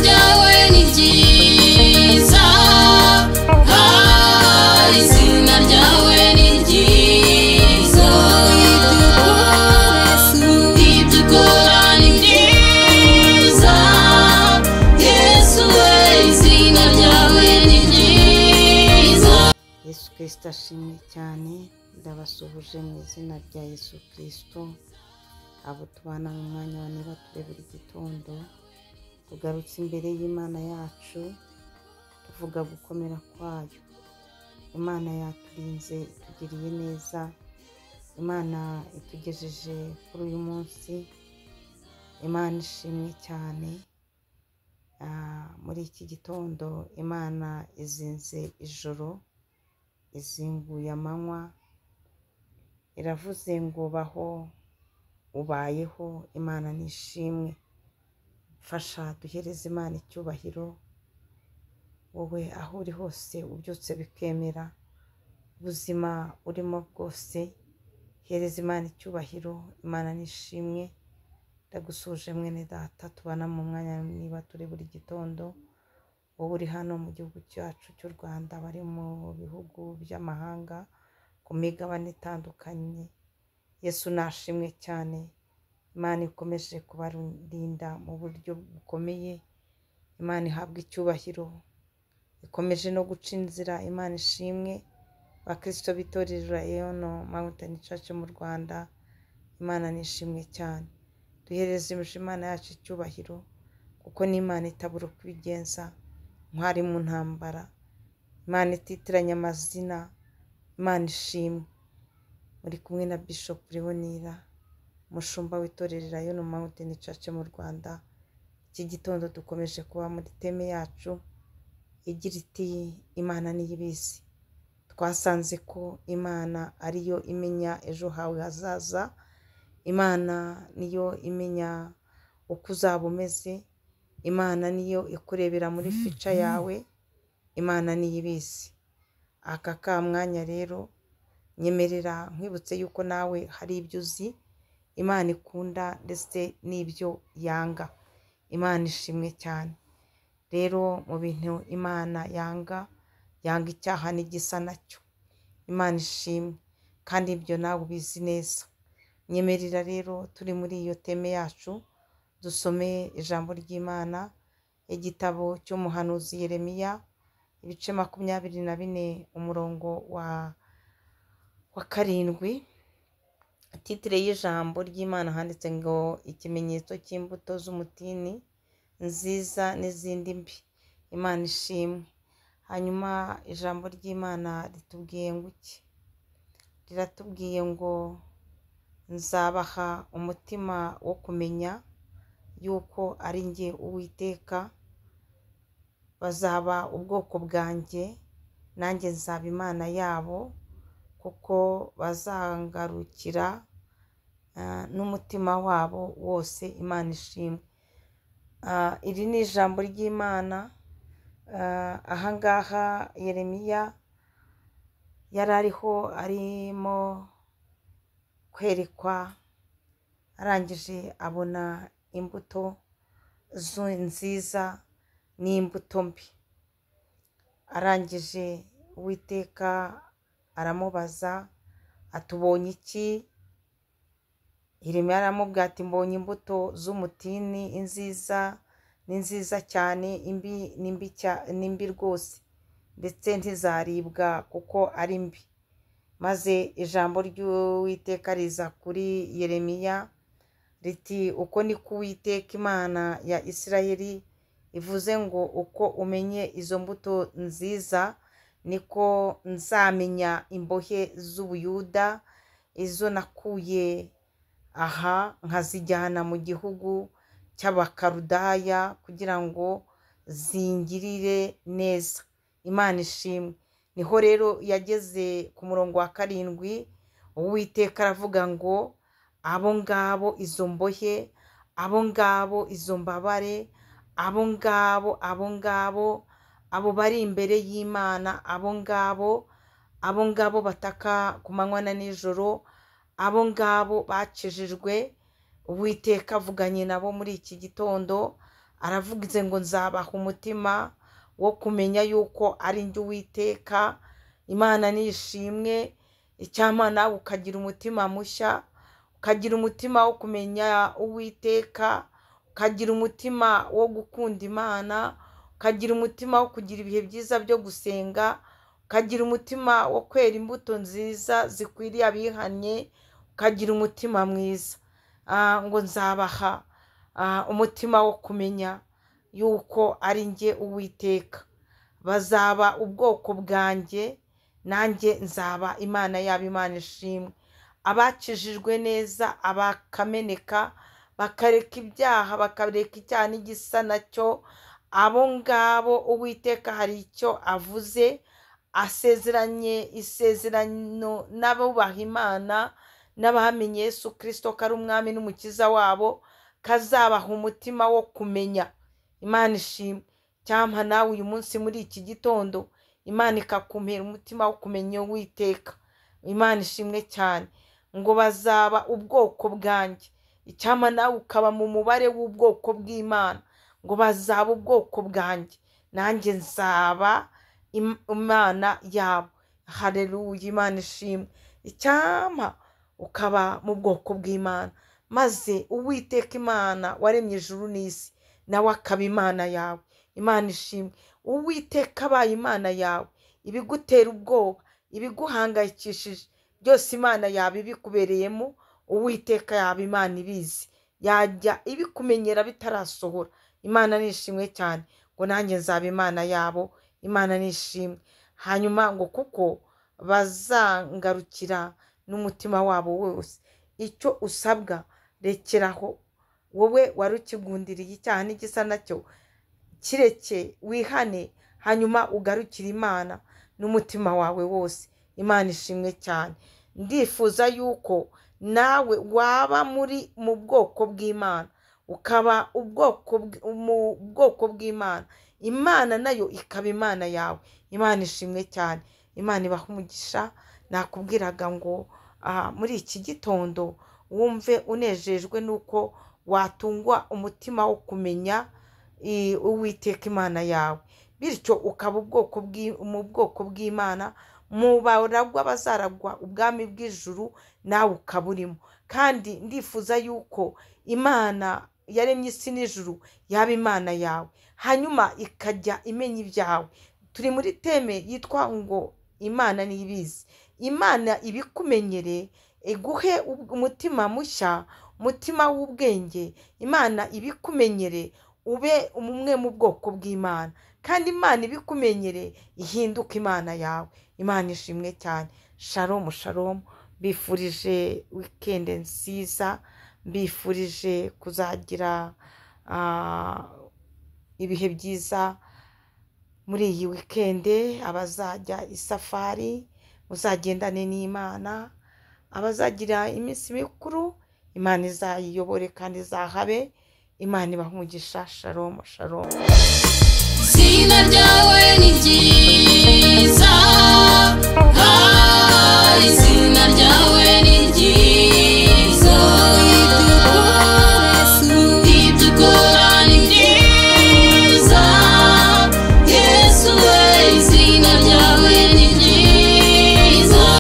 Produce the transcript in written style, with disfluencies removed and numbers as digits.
ryawe ni ryiza, izina ryawe ni ryiza, ibyo ukora ni byiza, Yesu we, izina ryawe ni ryiza. Yesu Kristo ashimwe cyane. Ndabasuhuje mu izina rya Yesu Kristo. Abo tubana mu mwanya wa niba ture buri gitondo, tugarutse imbere y'Imana yacu tuvuga gukomera kwayo. Imana yaturinze, itugiriye neza. Imana itugejeje kuri uyu munsi. Imana ishimwe cyane. Muri iki gitondo Imana izinze ijoro, izinguye amanywa, iravuze ngo baho, ubayeho. Imana nishimwe. Fasha duhereze Imana icyubahiro. Wowe aho uri hose ubyutse bikemera, ubuzima urimo bwose, hereza Imana icyubahiro. Imana nishimwe. Ndagusuje mwene data tubana mu mwanya niba turi buri gitondo, wowe uri hano mu gihugu cyacu cy'u Rwanda, bari mu bihugu by'amahanga, ku migabane itandukanye. Yesu nashimwe cyane. Imana ikomeje kubarinda mu buryo bukomeye. Imana ihabwa icyubahiro. Ikomeje no guca inzira. Imana ishimwe. Bakristo b'itorero Eyono Mountain Church mu Rwanda, Imana nishimwe cyane. Duhereze Imana yacu icyubahiro, kuko ni Imana itabura kubigenza. Ntwari mu ntambara, Imana ititiranya amazina. Imana ishimwe. Muri kumwe na Bishop Leonira, umushumba w'itorero Eyono Mountain Church mu Rwanda. Iki gitondo dukomeje kuba muri teme yacu igira iti Imana niyo ibizi. Twasanze ko Imana ariyo imenya ejo hawe hazaza. Imana niyo imenya uko uzaba umeze. Imana niyo ikurebera muri fica yawe. Imana niyo ibizi. Aka ka mwanya rero nyemerera nkwibutse yuko nawe hari ibyo uzi Imana ikunda ndetse n'ibyo yanga. Imana ishimwe cyane. Rero mu bintu Imana yanga icyaha n'igisa nacyo. Imana ishimwe, kandi ibyo nawe ubizi neza. Nyemerera rero turi muri iyo teme yacu dusome ijambo ry'Imana, igitabo cy'umuhanuzi Yeremiya, ibice 24 umurongo wa 7. Titire y'ijambo ry'Imana handitse ngo ikimenyetso cy'imbuto z'umutini nziza n'izindi mbi. Imana ishimwe. Hanyuma ijambo ry'Imana ritubwiye ngo iki? Riratubwiye ngo nzabaha umutima wo kumenya yuko ari njye Uwiteka. Bazaba ubwoko bwanjye, nanjye nzaba Imana yabo, kuko bazangarukira n'umutima wabo wose. Imana ishimwe. Iri ni ijambo ry'Imana. Ahangaha Yeremiya yari arimo kwerekwa, arangije abona imbuto nziza n'imbuto mbi. Arangije Uwiteka aramubaza ati ubonye iki? Yeremiya aramubwira ati mbonye imbuto z'umutini, inziza ni nziza cyane, imbi ni mbi rwose, ndetse ntizaribwa kuko ari mbi. Maze ijambo ry'Uwiteka riza kuri Yeremiya riti uko niko Uwiteka Imana ya Isirayeli ivuze ngo uko umenye izo mbuto nziza, niko nzamenya imbohe z'Ubuyuda, izo nakuye aha nkazijyana mu gihugu cy'Abakarudaya kugira ngo zingirire neza. Imana ishimwe. Niho rero yageze ku murongo wa 7, Uwiteka aravuga ngo abo ngabo izo mbohe, abo ngabo izo mbabare, abo ngabo abo bari imbere y'Imana, abo ngabo bataka ku manywa na nijoro, abo ngabo bakijijwe. Uwiteka avuganye nabo muri iki gitondo, aravuze ngo nzabaha umutima wo kumenya yuko ari njye Uwiteka. Imana nishimwe. Icyampa nawe ukagira umutima mushya, ukagira umutima wo kumenya Uwiteka, ukagira umutima wo gukunda Imana, ukagira umutima wo kugira ibihe byiza byo gusenga, ukagira umutima wo kwera imbuto nziza zikwiriye abihannye, ukagira umutima mwiza. Ngo nzabaha umutima wo kumenya yuko ari njye Uwiteka. Bazaba ubwoko bwanjye, nanjye nzaba Imana yabo. Imana ishimwe. Abakijijwe neza, abakameneka, bakareka ibyaha, bakareka icyaha n'igisa nacyo, abo ngabo Uwiteka hari icyo avuze, asezeranye isezerano n'abubaha Imana n'abamenye Yesu Kristo ko ari umwami n'umukiza wabo, kazabaha umutima wo kumenya. Imana ishimwe. Cyampa nawe uyu munsi muri iki gitondo Imana ikakumpera umutima wo kumenya Uwiteka. Imana ishimwe cyane. Ngo bazaba ubwoko bwanjye. Icyampa nawe ukaba mu mubare w'ubwoko bw'Imana. Ngo bazaba ubwoko bwanjye, nanjye nzaba Imana yabo. Haleluya. Imana ishimwe. Icyampa ukaba mu bwoko bw'Imana, maze Uwiteka Imana waremye ijuru n'isi nawe akaba Imana yawe. Imana ishimwe. Uwiteka abaye Imana yawe, ibigutera ubwoba, ibiguhangayikishije byose Imana yaba ibikubereyemo, Uwiteka yaba Imana ibizi, yajya ibikumenyera bitarasohora. Imana nishimwe cyane. Ngo nanjye nzaba Imana yabo. Imana nishimwe. Hanyuma ngo kuko bazangarukira n'umutima wabo wose. Icyo usabwa rekeraho, wowe warukigundiriye icyaha n'igisa nacyo, kireke wihane, hanyuma ugarukira Imana n'umutima wawe wose. Imana ishimwe cyane. Ndifuza yuko nawe waba mu bwoko bw'Imana, ukaba mu bwoko bw'Imana, Imana nayo ikaba Imana yawe. Imana ishimwe cyane. Imana ibaha umugisha. Nakubwiraga ngo muri iki gitondo wumve unejejwe nuko watungwa umutima wo kumenya Uwiteka Imana yawe, bityo ukaba mu bwoko bw'Imana, mu baragwa bazaragwa ubwami bw'ijuru, nawe ukaba urimo. Kandi ndifuza yuko Imana yaremye isi n'ijuru yaba Imana yawe, hanyuma ikajya imenya ibyawe. Turi muri teme yitwa ngo Imana nibizi. Imana ibikumenyere, iguhe umutima mushya, umutima w'ubwenge. Imana ibikumenyere, ube umwe mu bwoko bw'Imana, kandi Imana ibikumenyere ihinduka Imana yawe. Imana ishimwe cyane. Shalom shalom. Bifurije weekend nziza, bifurije kuzagira ibihe byiza muri iyi weekend. Abazajya isafari muzagendane n'Imana, abazagira iminsi mikuru Imana izayiyobore kandi izahabe. Imana ibaha umugisha. Shalom shalom. Izina ryawe ni ryiza, izina ryawe